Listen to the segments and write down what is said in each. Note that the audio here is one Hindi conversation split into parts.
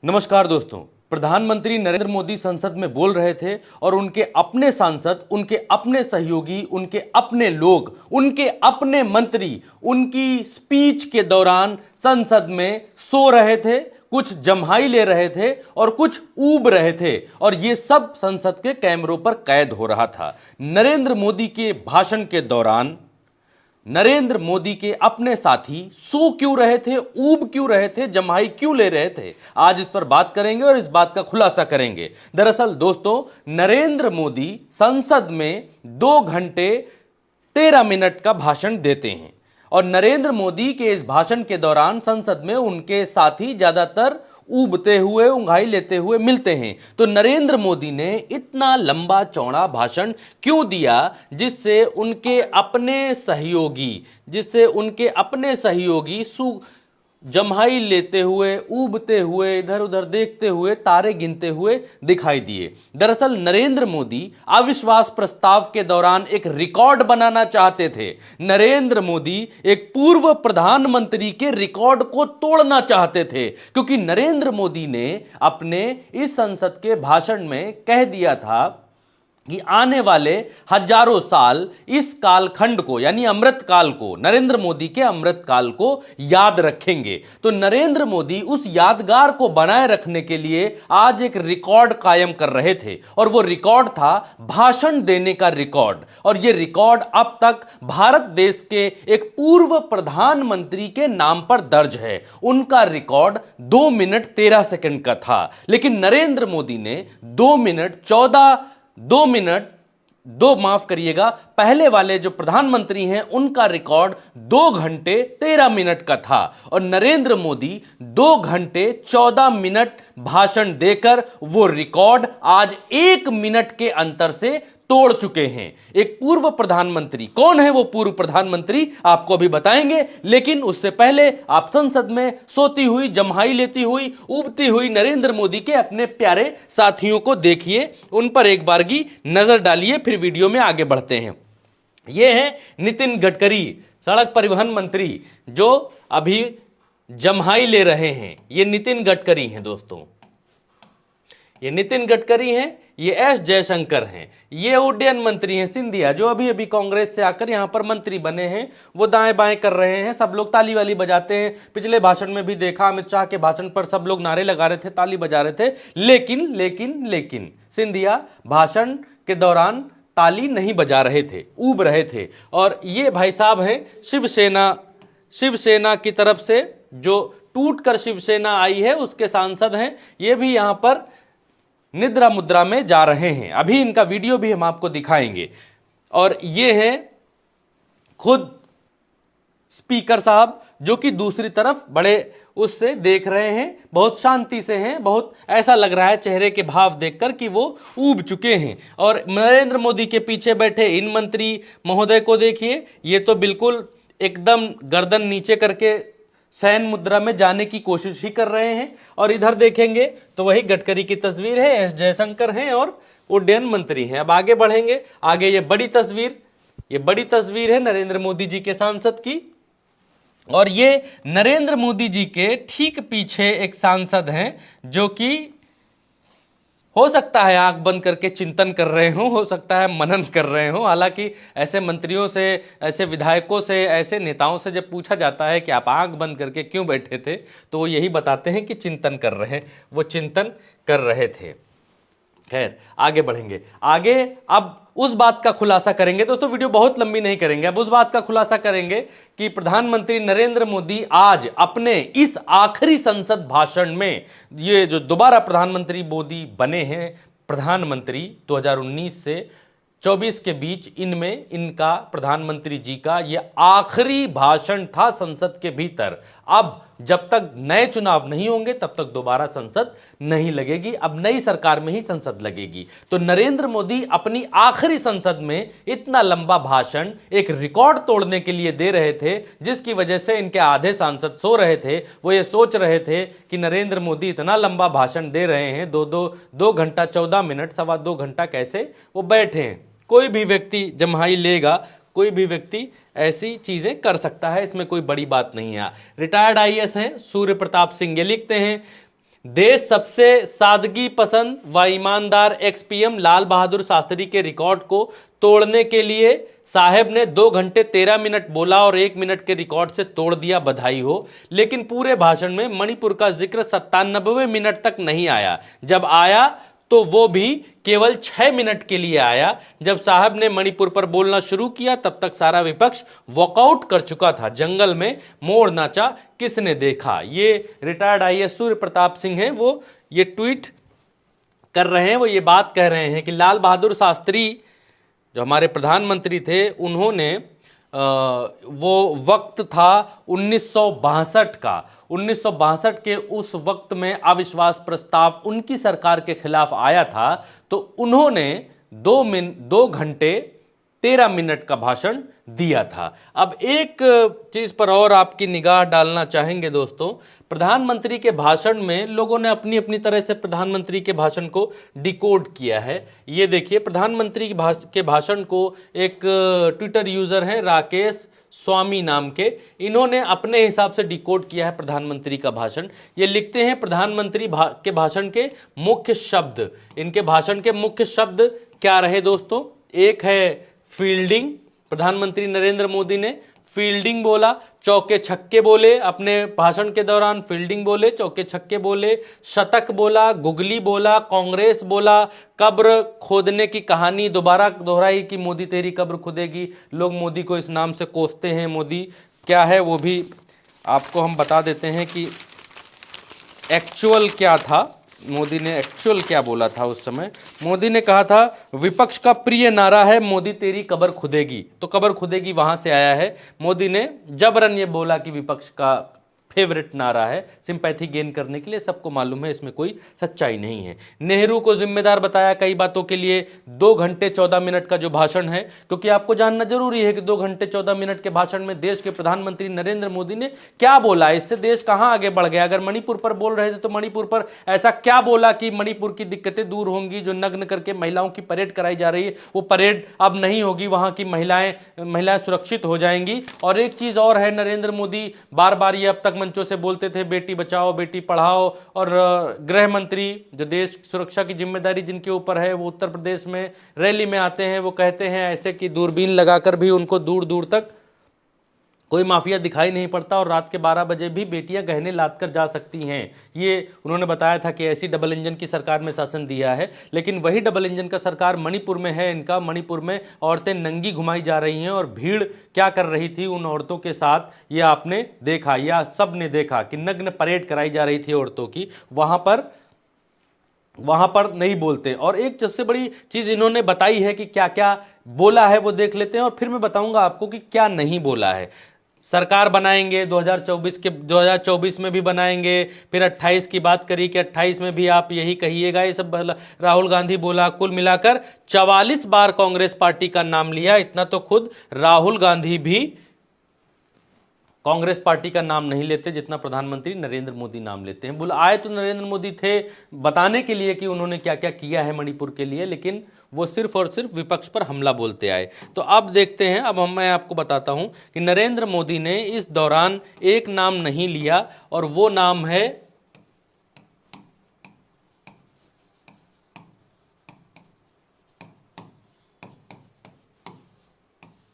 नमस्कार दोस्तों। प्रधानमंत्री नरेंद्र मोदी संसद में बोल रहे थे और उनके अपने सांसद, उनके अपने सहयोगी, उनके अपने लोग, उनके अपने मंत्री उनकी स्पीच के दौरान संसद में सो रहे थे, कुछ जम्हाई ले रहे थे और कुछ ऊब रहे थे और यह सब संसद के कैमरों पर कैद हो रहा था। नरेंद्र मोदी के भाषण के दौरान नरेंद्र मोदी के अपने साथी सो क्यों रहे थे, ऊब क्यों रहे थे, जम्हाई क्यों ले रहे थे, आज इस पर बात करेंगे और इस बात का खुलासा करेंगे। दरअसल दोस्तों, नरेंद्र मोदी संसद में 2 घंटे 13 मिनट का भाषण देते हैं और नरेंद्र मोदी के इस भाषण के दौरान संसद में उनके साथी ज्यादातर ऊबते हुए, उंघाई लेते हुए मिलते हैं। तो नरेंद्र मोदी ने इतना लंबा चौड़ा भाषण क्यों दिया जिससे उनके अपने सहयोगी जम्हाई लेते हुए, ऊबते हुए, इधर उधर देखते हुए, तारे गिनते हुए दिखाई दिए। दरअसल नरेंद्र मोदी अविश्वास प्रस्ताव के दौरान एक रिकॉर्ड बनाना चाहते थे। नरेंद्र मोदी एक पूर्व प्रधानमंत्री के रिकॉर्ड को तोड़ना चाहते थे, क्योंकि नरेंद्र मोदी ने अपने इस संसद के भाषण में कह दिया था कि आने वाले हजारों साल इस कालखंड को, यानी अमृत काल को, नरेंद्र मोदी के अमृत काल को याद रखेंगे। तो नरेंद्र मोदी उस यादगार को बनाए रखने के लिए आज एक रिकॉर्ड कायम कर रहे थे और वो रिकॉर्ड था भाषण देने का रिकॉर्ड। और ये रिकॉर्ड अब तक भारत देश के एक पूर्व प्रधानमंत्री के नाम पर दर्ज है। उनका रिकॉर्ड 2 मिनट 13 सेकंड का था, लेकिन नरेंद्र मोदी ने 2 मिनट 14 माफ करिएगा, पहले वाले जो प्रधानमंत्री हैं उनका रिकॉर्ड 2 घंटे 13 मिनट का था और नरेंद्र मोदी 2 घंटे 14 मिनट भाषण देकर वो रिकॉर्ड आज 1 मिनट के अंतर से तोड़ चुके हैं। एक पूर्व प्रधानमंत्री, कौन है वो पूर्व प्रधानमंत्री आपको अभी बताएंगे, लेकिन उससे पहले आप संसद में सोती हुई, जम्हाई लेती हुई, उबती हुई नरेंद्र मोदी के अपने प्यारे साथियों को देखिए, उन पर एक बारगी नजर डालिए, फिर वीडियो में आगे बढ़ते हैं। ये है नितिन गडकरी, सड़क परिवहन मंत्री, जो अभी जम्हाई ले रहे हैं। ये नितिन गडकरी हैं दोस्तों, ये नितिन गडकरी हैं, ये एस जयशंकर हैं, ये उड्डयन मंत्री हैं सिंधिया, जो अभी अभी कांग्रेस से आकर यहां पर मंत्री बने हैं। वो दाएं बाएं कर रहे हैं, सब लोग ताली वाली बजाते हैं। पिछले भाषण में भी देखा, अमित शाह के भाषण पर सब लोग नारे लगा रहे थे, ताली बजा रहे थे, लेकिन सिंधिया भाषण के दौरान ताली नहीं बजा रहे थे, ऊब रहे थे। और ये भाई साहब हैं शिवसेना की तरफ से, जो टूटकर शिवसेना आई है उसके सांसद हैं। ये भी यहां पर निद्रा मुद्रा में जा रहे हैं। अभी इनका वीडियो भी हम आपको दिखाएंगे। और ये हैं खुद स्पीकर साहब, जो कि दूसरी तरफ बड़े उससे देख रहे हैं, बहुत शांति से हैं, बहुत ऐसा लग रहा है चेहरे के भाव देखकर कि वो ऊब चुके हैं। और नरेंद्र मोदी के पीछे बैठे इन मंत्री महोदय को देखिए, ये तो बिल्कुल एकदम गर्दन नीचे करके सैन मुद्रा में जाने की कोशिश ही कर रहे हैं। और इधर देखेंगे तो वही गडकरी की तस्वीर है, एस जयशंकर हैं और उड्डयन मंत्री हैं। अब आगे बढ़ेंगे, आगे ये बड़ी तस्वीर है नरेंद्र मोदी जी के सांसद की। और ये नरेंद्र मोदी जी के ठीक पीछे एक सांसद हैं, जो कि हो सकता है आंख बंद करके चिंतन कर रहे हो सकता है मनन कर रहे हो। हालांकि ऐसे मंत्रियों से, ऐसे विधायकों से, ऐसे नेताओं से जब पूछा जाता है कि आप आंख बंद करके क्यों बैठे थे, तो वो यही बताते हैं कि चिंतन कर रहे हैं, वो चिंतन कर रहे थे। खैर आगे बढ़ेंगे, आगे अब उस बात का खुलासा करेंगे दोस्तों, वीडियो बहुत लंबी नहीं करेंगे, अब उस बात का खुलासा करेंगे कि प्रधानमंत्री नरेंद्र मोदी आज अपने इस आखिरी संसद भाषण में, ये जो दोबारा प्रधानमंत्री मोदी बने हैं, प्रधानमंत्री 2019 से 24 के बीच, इनमें इनका प्रधानमंत्री जी का यह आखिरी भाषण था संसद के भीतर। अब जब तक नए चुनाव नहीं होंगे तब तक दोबारा संसद नहीं लगेगी, अब नई सरकार में ही संसद लगेगी। तो नरेंद्र मोदी अपनी आखिरी संसद में इतना लंबा भाषण एक रिकॉर्ड तोड़ने के लिए दे रहे थे, जिसकी वजह से इनके आधे सांसद सो रहे थे। वो ये सोच रहे थे कि नरेंद्र मोदी इतना लंबा भाषण दे रहे हैं, 2 घंटा 14 मिनट, 2.25 घंटा कैसे वो बैठे हैं। कोई भी व्यक्ति जम्हाई लेगा, कोई भी व्यक्ति ऐसी चीजें कर सकता है, इसमें कोई बड़ी बात नहीं है। रिटायर्ड आईएएस हैं सूर्य प्रताप सिंह, ये लिखते हैं देश सबसे सादगी पसंद व ईमानदार एक्सपीएम लाल बहादुर शास्त्री के रिकॉर्ड को तोड़ने के लिए साहब ने 2 घंटे 13 मिनट बोला और 1 मिनट के रिकॉर्ड से तोड़ दिया, बधाई हो। लेकिन पूरे भाषण में मणिपुर का जिक्र 97 मिनट तक नहीं आया। जब आया तो वो भी केवल 6 मिनट के लिए आया। जब साहब ने मणिपुर पर बोलना शुरू किया तब तक सारा विपक्ष वॉकआउट कर चुका था। जंगल में मोर नाचा किसने देखा। ये रिटायर्ड आईएएस सूर्य प्रताप सिंह हैं, वो ये ट्वीट कर रहे हैं, वो ये बात कह रहे हैं कि लाल बहादुर शास्त्री जो हमारे प्रधानमंत्री थे, उन्होंने वो वक्त था 1962 का। 1962 के उस वक्त में अविश्वास प्रस्ताव उनकी सरकार के खिलाफ आया था, तो उन्होंने 2 घंटे 13 मिनट का भाषण दिया था। अब एक चीज पर और आपकी निगाह डालना चाहेंगे दोस्तों, प्रधानमंत्री के भाषण में लोगों ने अपनी अपनी तरह से प्रधानमंत्री के भाषण को डिकोड किया है। ये देखिए, प्रधानमंत्री के भाषण को एक ट्विटर यूजर हैं राकेश स्वामी नाम के, इन्होंने अपने हिसाब से डिकोड किया है प्रधानमंत्री का भाषण। ये लिखते हैं प्रधानमंत्री के भाषण के मुख्य शब्द। इनके भाषण के मुख्य शब्द क्या रहे दोस्तों? एक है फील्डिंग, प्रधानमंत्री नरेंद्र मोदी ने फील्डिंग बोला, चौके छक्के बोले अपने भाषण के दौरान, फील्डिंग बोले, चौके छक्के बोले, शतक बोला, गुगली बोला, कांग्रेस बोला, कब्र खोदने की कहानी दोबारा दोहराई कि मोदी तेरी कब्र खुदेगी। लोग मोदी को इस नाम से कोसते हैं। मोदी क्या है वो भी आपको हम बता देते हैं कि एक्चुअल क्या था, मोदी ने एक्चुअल क्या बोला था उस समय। मोदी ने कहा था विपक्ष का प्रिय नारा है मोदी तेरी कब्र खुदेगी, तो कब्र खुदेगी वहां से आया है। मोदी ने जबरन ये बोला कि विपक्ष का फेवरेट नारा है, सिंपैथी गेन करने के लिए। सबको मालूम है इसमें कोई सच्चाई नहीं है। नेहरू को जिम्मेदार बताया कई बातों के लिए। 2 घंटे 14 मिनट का जो भाषण है, क्योंकि आपको जानना जरूरी है कि 2 घंटे 14 मिनट के भाषण में देश के प्रधानमंत्री नरेंद्र मोदी ने क्या बोला, इससे देश कहां आगे बढ़ गया। अगर मणिपुर पर बोल रहे थे तो मणिपुर पर ऐसा क्या बोला कि मणिपुर की दिक्कतें दूर होंगी। जो नग्न करके महिलाओं की परेड कराई जा रही है, वो परेड अब नहीं होगी, वहां की महिलाएं सुरक्षित हो जाएंगी। और एक चीज और है, नरेंद्र मोदी बार बार ये अब तक मंचों से बोलते थे बेटी बचाओ बेटी पढ़ाओ, और गृह मंत्री जो देश सुरक्षा की जिम्मेदारी जिनके ऊपर है, वो उत्तर प्रदेश में रैली में आते हैं, वो कहते हैं ऐसे कि दूरबीन लगाकर भी उनको दूर दूर तक कोई माफिया दिखाई नहीं पड़ता और रात के 12 बजे भी बेटियां गहने लाद कर जा सकती हैं। ये उन्होंने बताया था कि ऐसी डबल इंजन की सरकार में शासन दिया है। लेकिन वही डबल इंजन का सरकार मणिपुर में है इनका। मणिपुर में औरतें नंगी घुमाई जा रही हैं और भीड़ क्या कर रही थी उन औरतों के साथ, ये आपने देखा या सब ने देखा कि नग्न परेड कराई जा रही थी औरतों की। वहां पर नहीं बोलते। और एक सबसे बड़ी चीज इन्होंने बताई है कि क्या क्या बोला है, वो देख लेते हैं और फिर मैं बताऊंगा आपको कि क्या नहीं बोला है। सरकार बनाएंगे 2024 में भी बनाएंगे, फिर 28 की बात करी कि 28 में भी आप यही कहिएगा, ये सब राहुल गांधी बोला। कुल मिलाकर 44 बार कांग्रेस पार्टी का नाम लिया। इतना तो खुद राहुल गांधी भी कांग्रेस पार्टी का नाम नहीं लेते जितना प्रधानमंत्री नरेंद्र मोदी नाम लेते हैं। आए तो नरेंद्र मोदी थे बताने के लिए कि उन्होंने क्या क्या किया है मणिपुर के लिए, लेकिन वो सिर्फ और सिर्फ विपक्ष पर हमला बोलते आए। तो अब देखते हैं, अब मैं आपको बताता हूं कि नरेंद्र मोदी ने इस दौरान एक नाम नहीं लिया और वो नाम है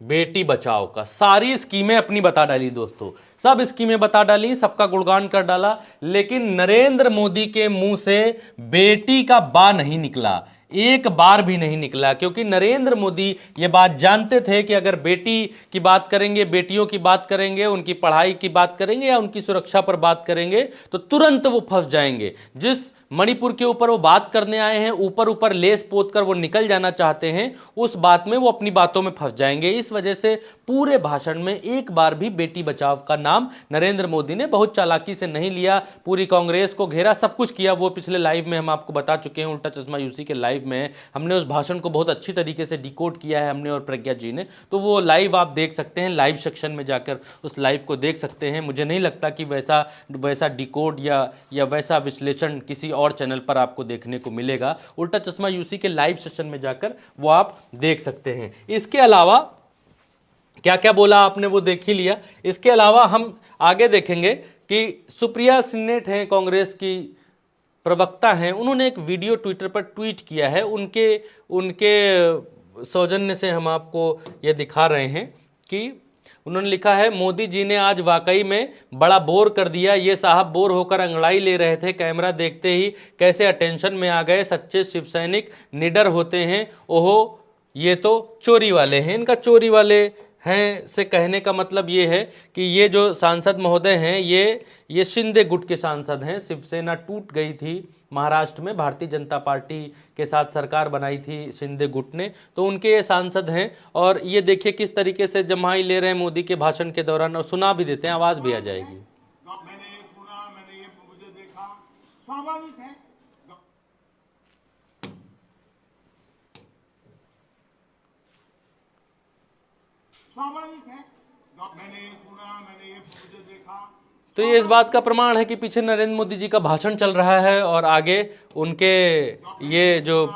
बेटी बचाओ का। सारी स्कीमें अपनी बता डाली दोस्तों, सब स्कीमें बता डाली, सबका गुणगान कर डाला, लेकिन नरेंद्र मोदी के मुंह से बेटी का बा नहीं निकला, एक बार भी नहीं निकला। क्योंकि नरेंद्र मोदी ये बात जानते थे कि अगर बेटी की बात करेंगे, बेटियों की बात करेंगे, उनकी पढ़ाई की बात करेंगे या उनकी सुरक्षा पर बात करेंगे तो तुरंत वो फंस जाएंगे। जिस मणिपुर के ऊपर वो बात करने आए हैं, ऊपर ऊपर लेस पोत कर वो निकल जाना चाहते हैं, उस बात में वो अपनी बातों में फंस जाएंगे। इस वजह से पूरे भाषण में एक बार भी बेटी बचाओ का नाम नरेंद्र मोदी ने बहुत चालाकी से नहीं लिया। पूरी कांग्रेस को घेरा, सब कुछ किया। वो पिछले लाइव में हम आपको बता चुके हैं, उल्टा चश्मा यूसी के लाइव में हमने उस भाषण को बहुत अच्छी तरीके से डिकोड किया है, हमने और प्रज्ञा जी ने। तो वो लाइव आप देख सकते हैं, लाइव सेक्शन में जाकर उस लाइव को देख सकते हैं। मुझे नहीं लगता कि वैसा डिकोड या वैसा विश्लेषण किसी और चैनल पर आपको देखने को मिलेगा। उल्टा चश्मा यूसी के लाइव सेशन में जाकर वो आप देख सकते हैं। इसके अलावा क्या क्या बोला आपने वो देख ही लिया। इसके अलावा हम आगे देखेंगे कि सुप्रिया सिन्नेट हैं कांग्रेस की प्रवक्ता हैं, उन्होंने एक वीडियो ट्विटर पर ट्वीट किया है। उनके सौजन्य से हम आपको ये दिखा रहे हैं कि उन्होंने लिखा है, मोदी जी ने आज वाकई में बड़ा बोर कर दिया। ये साहब बोर होकर अंगड़ाई ले रहे थे, कैमरा देखते ही कैसे अटेंशन में आ गए। सच्चे शिवसैनिक निडर होते हैं। ओहो, ये तो चोरी वाले हैं। इनका चोरी वाले हैं से कहने का मतलब ये है कि ये जो सांसद महोदय हैं ये शिंदे गुट के सांसद हैं। शिवसेना टूट गई थी महाराष्ट्र में, भारतीय जनता पार्टी के साथ सरकार बनाई थी शिंदे गुट ने, तो उनके ये सांसद हैं। और ये देखिए किस तरीके से जमाई ले रहे हैं मोदी के भाषण के दौरान, और सुना भी देते हैं, आवाज भी आ जाएगी। मैंने ये सुना, मैंने ये मुझे देखा, स्वाभाविक है। स्वाभाविक है, मैंने ये सुना, मैंने ये मुझे देखा। तो ये इस बात का प्रमाण है कि पीछे नरेंद्र मोदी जी का भाषण चल रहा है और आगे उनके ये जो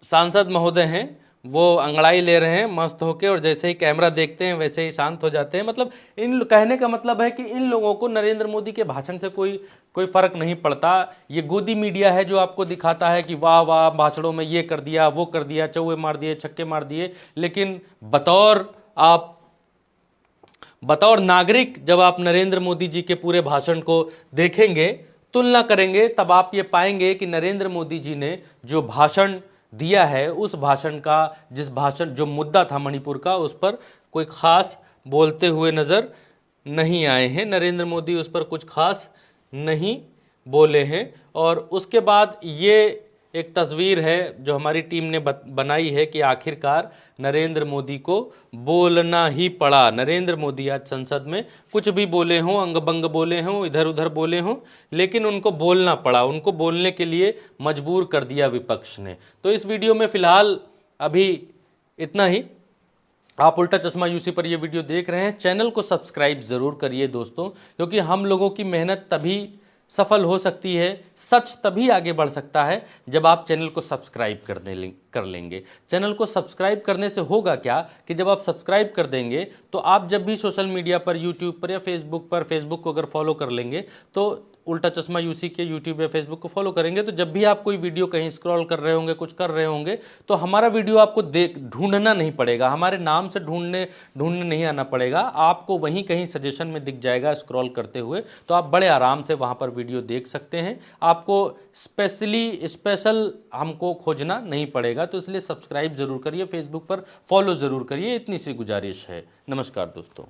सांसद महोदय हैं वो अंगड़ाई ले रहे हैं मस्त होके, और जैसे ही कैमरा देखते हैं वैसे ही शांत हो जाते हैं। मतलब इन कहने का मतलब है कि इन लोगों को नरेंद्र मोदी के भाषण से कोई फर्क नहीं पड़ता। ये गोदी मीडिया है जो आपको दिखाता है कि वाह वाह भाषणों में ये कर दिया, वो कर दिया, चौवे मार दिए, छक्के मार दिए, लेकिन बतौर नागरिक जब आप नरेंद्र मोदी जी के पूरे भाषण को देखेंगे, तुलना करेंगे, तब आप ये पाएंगे कि नरेंद्र मोदी जी ने जो भाषण दिया है, उस भाषण का जो मुद्दा था मणिपुर का, उस पर कोई खास बोलते हुए नजर नहीं आए हैं। नरेंद्र मोदी उस पर कुछ खास नहीं बोले हैं। और उसके बाद ये एक तस्वीर है जो हमारी टीम ने बनाई है कि आखिरकार नरेंद्र मोदी को बोलना ही पड़ा। नरेंद्र मोदी आज संसद में कुछ भी बोले हों, अंग-बंग बोले हों, इधर उधर बोले हों, लेकिन उनको बोलना पड़ा, उनको बोलने के लिए मजबूर कर दिया विपक्ष ने। तो इस वीडियो में फिलहाल अभी इतना ही। आप उल्टा चश्मा यूसी पर ये वीडियो देख रहे हैं, चैनल को सब्सक्राइब जरूर करिए दोस्तों, क्योंकि हम लोगों की मेहनत तभी सफल हो सकती है, सच तभी आगे बढ़ सकता है जब आप चैनल को सब्सक्राइब कर लेंगे। चैनल को सब्सक्राइब करने से होगा क्या कि जब आप सब्सक्राइब कर देंगे तो आप जब भी सोशल मीडिया पर, यूट्यूब पर या फेसबुक को अगर फॉलो कर लेंगे, तो उल्टा चश्मा यूसी के यूट्यूब या फेसबुक को फॉलो करेंगे, तो जब भी आप कोई वीडियो कहीं स्क्रॉल कर रहे होंगे, कुछ कर रहे होंगे, तो हमारा वीडियो आपको ढूंढना नहीं पड़ेगा, हमारे नाम से ढूंढने नहीं आना पड़ेगा, आपको वहीं कहीं सजेशन में दिख जाएगा स्क्रॉल करते हुए, तो आप बड़े आराम से वहां पर वीडियो देख सकते हैं। आपको स्पेशल हमको खोजना नहीं पड़ेगा। तो इसलिए सब्सक्राइब जरूर करिए, फेसबुक पर फॉलो जरूर करिए, इतनी सी गुजारिश है। नमस्कार दोस्तों।